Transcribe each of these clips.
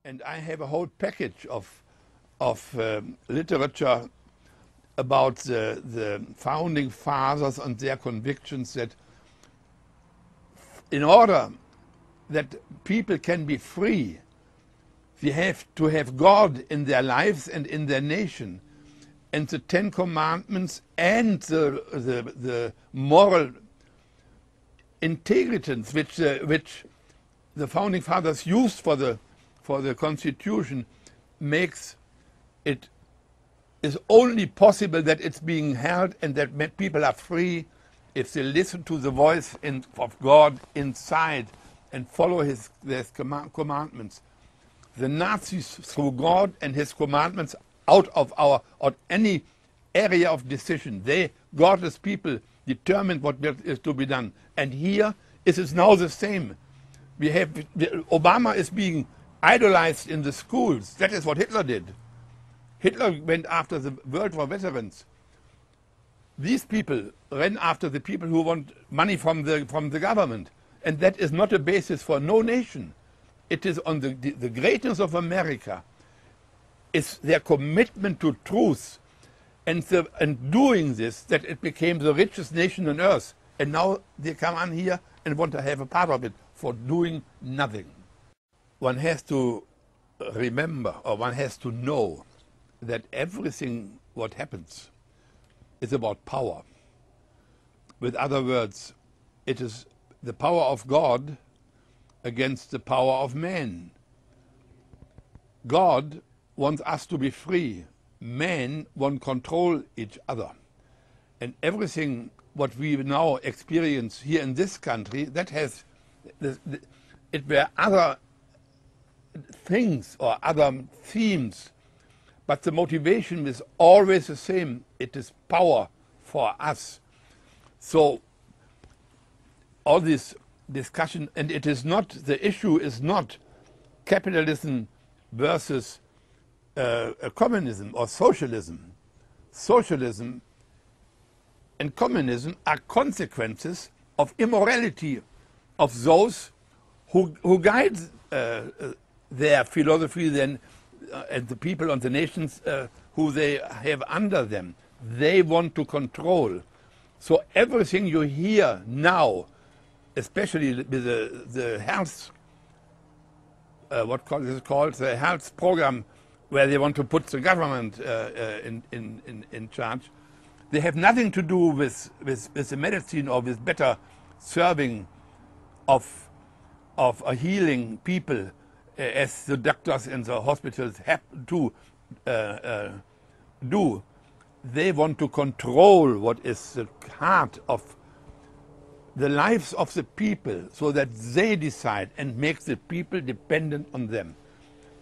And I have a whole package of literature about the founding fathers and their convictions that in order that people can be free, they have to have God in their lives and in their nation. And the Ten Commandments and the moral integritance which the founding fathers used for the Constitution makes it is only possible that it's being held and that people are free if they listen to the voice of God inside and follow his commandments. The Nazis threw God and his commandments out of any area of decision. They, godless people, determined what is to be done. And here it is now the same. Obama is being idolized in the schools. That is what Hitler did. Hitler went after the World War veterans. These people ran after the people who want money from the government. And that is not a basis for no nation. It is on the greatness of America. It's their commitment to truth and doing this that it became the richest nation on earth. And now they come on here and want to have a part of it for doing nothing. One has to remember, or one has to know, that everything what happens is about power. With other words, it is the power of God against the power of man. God wants us to be free. Man wants to control each other. And everything what we now experience here in this country, that has, it were other things or other themes, but the motivation is always the same. It is power for us. So all this discussion, and it is not, the issue is not capitalism versus communism or socialism. Socialism and communism are consequences of immorality of those who guide their philosophy then, and the people and the nations who they have under them. They want to control. So everything you hear now, especially with the health, what is it called, the health program, where they want to put the government in charge, they have nothing to do with the medicine or with better serving of healing people, as the doctors in the hospitals have to do. They want to control what is the heart of the lives of the people, so that they decide and make the people dependent on them.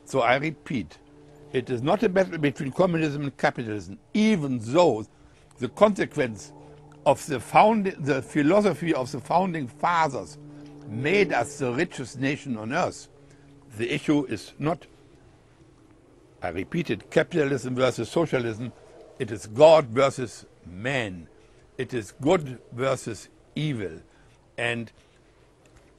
So I repeat, it is not a battle between communism and capitalism, even though the consequence of the philosophy of the founding fathers made us the richest nation on earth. The issue is not, I repeat it, capitalism versus socialism. It is God versus man. It is good versus evil. And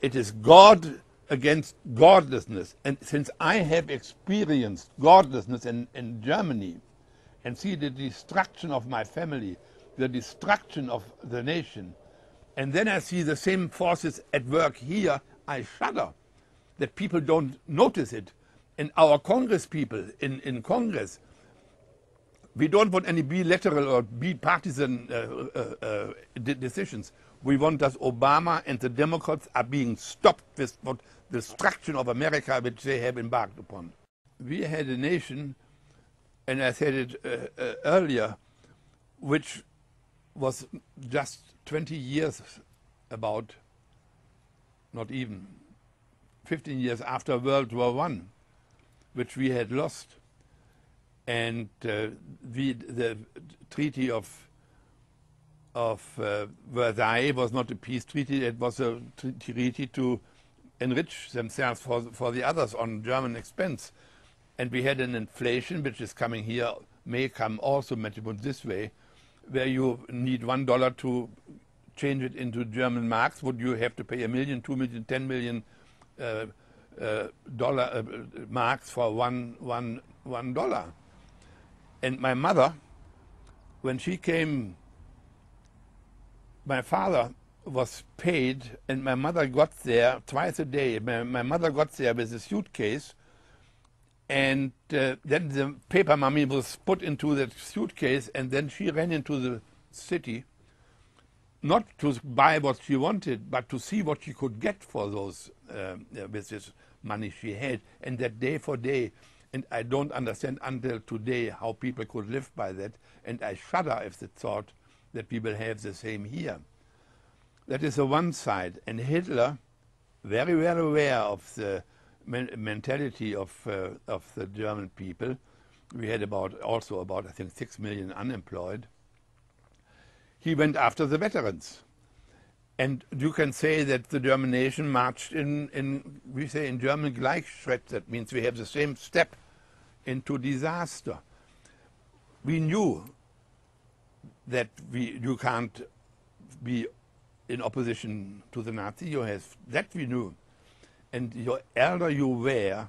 it is God against godlessness. And since I have experienced godlessness in Germany and see the destruction of my family, the destruction of the nation, and then I see the same forces at work here, I shudder that people don't notice it. And our Congress people in Congress, we don't want any bilateral or bipartisan decisions. We want that Obama and the Democrats are being stopped with what the destruction of America which they have embarked upon. We had a nation, and I said it earlier, which was just 20 years about, not even, 15 years after World War I, which we had lost. And the Treaty of Versailles was not a peace treaty, it was a treaty to enrich themselves for the others on German expense. And we had an inflation which is coming here, may come also this way, where you need $1 to change it into German marks. Would you have to pay $1 million, $2 million, $10 million marks for $1. And my mother, when she came, my father was paid, and my mother got there twice a day. My mother got there with a suitcase, and then the paper money was put into that suitcase, and then she ran into the city, not to buy what she wanted, but to see what she could get for those with this money she had, and that day for day. And I don't understand until today how people could live by that, and I shudder if the thought that we will have the same here. That is the one side. And Hitler, very well aware of the mentality of the German people. We had also about I think 6 million unemployed. He went after the veterans. And you can say that the German nation marched we say in German Gleichschritt. That means we have the same step into disaster. We knew that you can't be in opposition to the Nazi. That we knew. And the elder you were,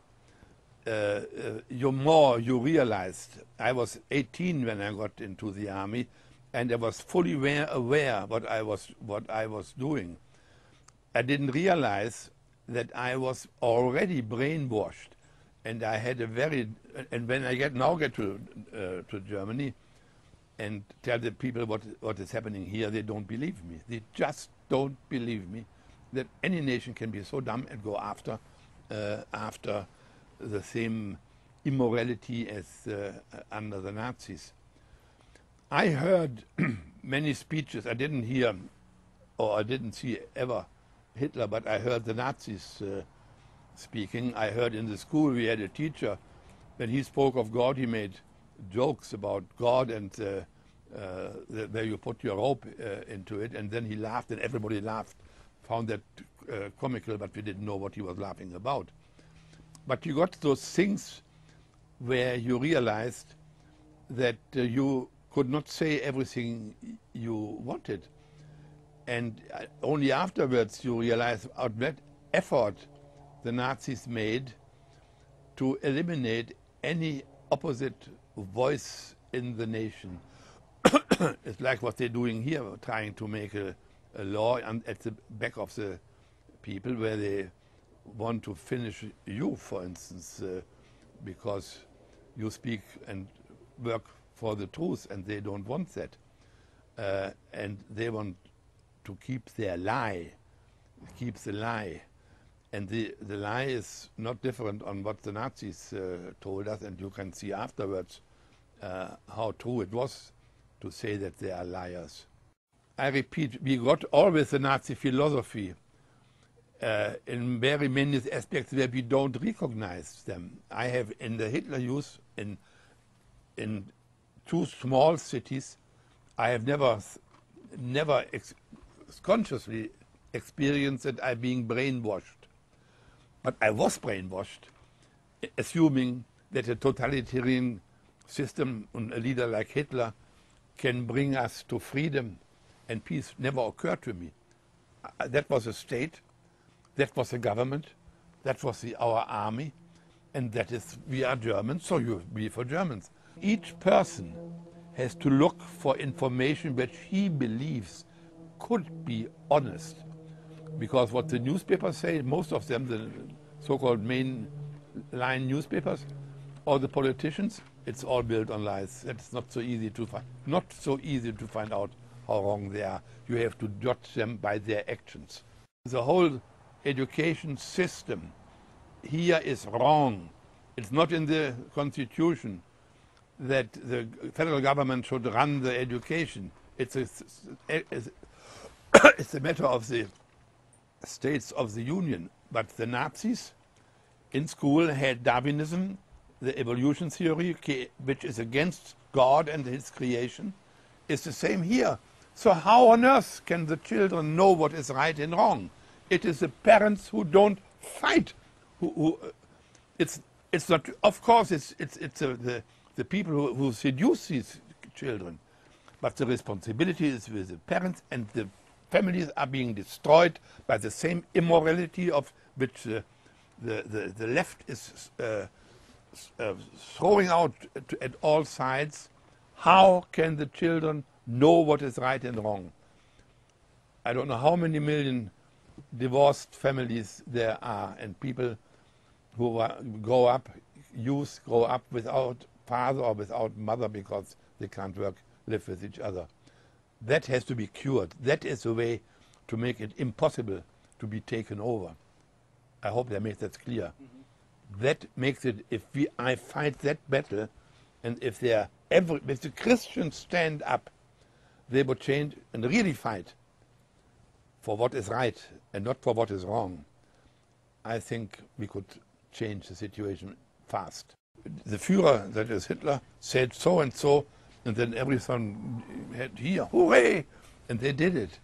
the more you realized. I was 18 when I got into the army, and I was fully aware what I was doing. I didn't realize that I was already brainwashed, and I had and when I now get to Germany and tell the people what is happening here, they don't believe me. They just don't believe me that any nation can be so dumb and go after the same immorality as under the Nazis. I heard many speeches. I didn't hear, or I didn't see ever Hitler, but I heard the Nazis speaking. I heard in the school we had a teacher, when he spoke of God, he made jokes about God and where you put your rope into it, and then he laughed, and everybody laughed, found that comical, but we didn't know what he was laughing about. But you got those things where you realized that you could not say everything you wanted. And only afterwards you realize what effort the Nazis made to eliminate any opposite voice in the nation. It's like what they're doing here, trying to make a law at the back of the people where they want to finish you, for instance, because you speak and work for the truth, and they don't want that. And they want to keep their lie, keep the lie. And the lie is not different on what the Nazis told us, and you can see afterwards how true it was to say that they are liars. I repeat, we got always the Nazi philosophy in very many aspects where we don't recognize them. I have in the Hitler Youth in 2 small cities, I have never consciously experienced that I'm being brainwashed. But I was brainwashed, assuming that a totalitarian system and a leader like Hitler can bring us to freedom and peace. Never occurred to me. That was a state, that was a government, that was our army, and that is, we are Germans, so you be for Germans. Each person has to look for information which he believes could be honest. Because what the newspapers say, most of them, the so-called mainline newspapers, or the politicians, it's all built on lies. It's not so easy to find out how wrong they are. You have to judge them by their actions. The whole education system here is wrong. It's not in the Constitution that the federal government should run the education. It's a matter of the states of the Union. But the Nazis in school had Darwinism, the evolution theory, which is against God and his creation, is the same here. So how on earth can the children know what is right and wrong? It is the parents who don't fight. It's not. Of course, it's the people who seduce these children, but the responsibility is with the parents, and the families are being destroyed by the same immorality of which the the left is throwing out at all sides. How can the children know what is right and wrong? I don't know how many million divorced families there are, and people who grow up without father or without mother because they can't live with each other. That has to be cured. That is a way to make it impossible to be taken over. I hope that makes that clear. That makes it, I fight that battle, and if the Christians stand up, they would change and really fight for what is right and not for what is wrong. I think we could change the situation fast. The Führer, that is Hitler, said so and so, and then everyone had here, hooray! And they did it.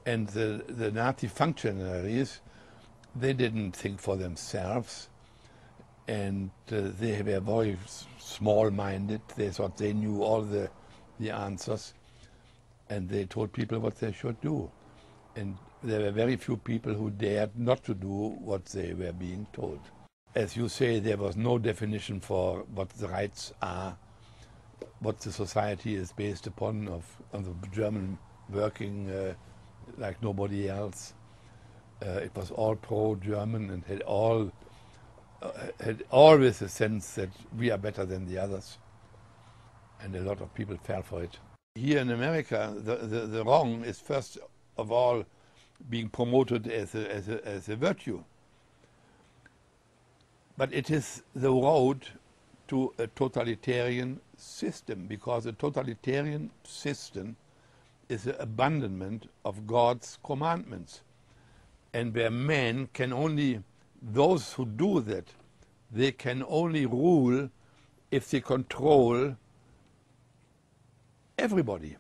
And the Nazi functionaries, they didn't think for themselves, and they were very small-minded. They thought they knew all the answers, and they told people what they should do. And there were very few people who dared not to do what they were being told. As you say, there was no definition for what the rights are, what the society is based upon, on the German working like nobody else. It was all pro-German and had always a sense that we are better than the others. And a lot of people fell for it. Here in America, the wrong is first of all being promoted as a virtue. But it is the road to a totalitarian system, because a totalitarian system is the abandonment of God's commandments. And where men can only, those who do that, they can only rule if they control everybody.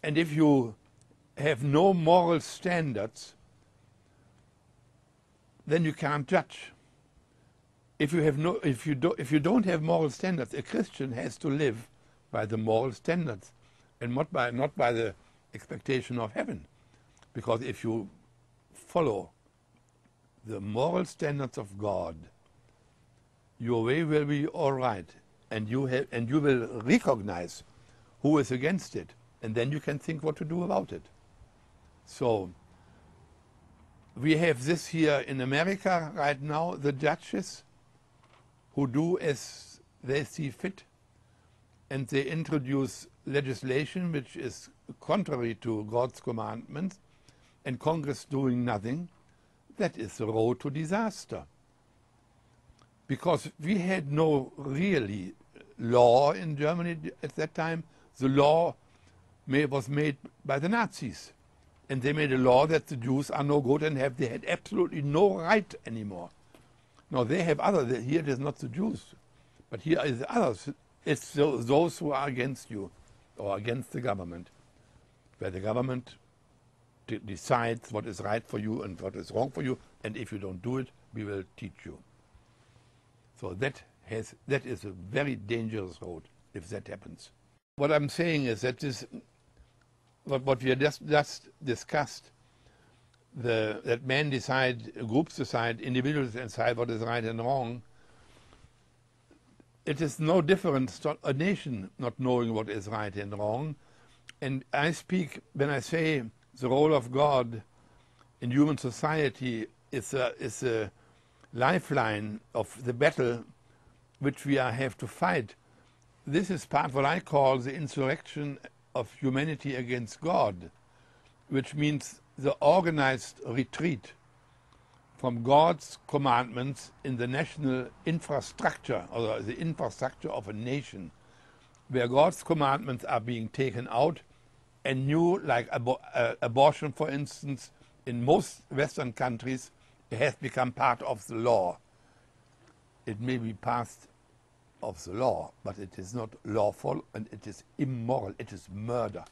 And if you have no moral standards, then you can't judge. If you don't have moral standards, a Christian has to live by the moral standards, and not by the expectation of heaven. Because if you follow the moral standards of God, your way will be all right, and you will recognize who is against it, and then you can think what to do about it. So we have this here in America right now, the judges who do as they see fit, and they introduce legislation which is contrary to God's commandments, and Congress doing nothing. That is the road to disaster. Because we had no really law in Germany at that time. The law was made by the Nazis. And they made a law that the Jews are no good and they had absolutely no right anymore. Now they have others. Here it is not the Jews, but here is the others. It's those who are against you or against the government, where the government decides what is right for you and what is wrong for you, and if you don't do it, we will teach you. So that is a very dangerous road if that happens. What I'm saying is that what we have just discussed, that men decide, groups decide, individuals decide what is right and wrong, it is no different to a nation not knowing what is right and wrong. And I speak, when I say the role of God in human society is a lifeline of the battle which we have to fight. This is part of what I call the insurrection of humanity against God, which means the organized retreat from God's commandments in the national infrastructure, or the infrastructure of a nation, where God's commandments are being taken out, and new, like abortion, for instance, in most Western countries, it has become part of the law. It may be part of the law, but it is not lawful, and it is immoral. It is murder.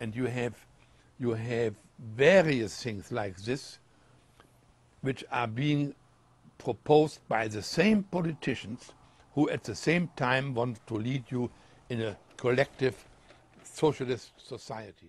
And you have various things like this, which are being proposed by the same politicians who at the same time want to lead you in a collective socialist society.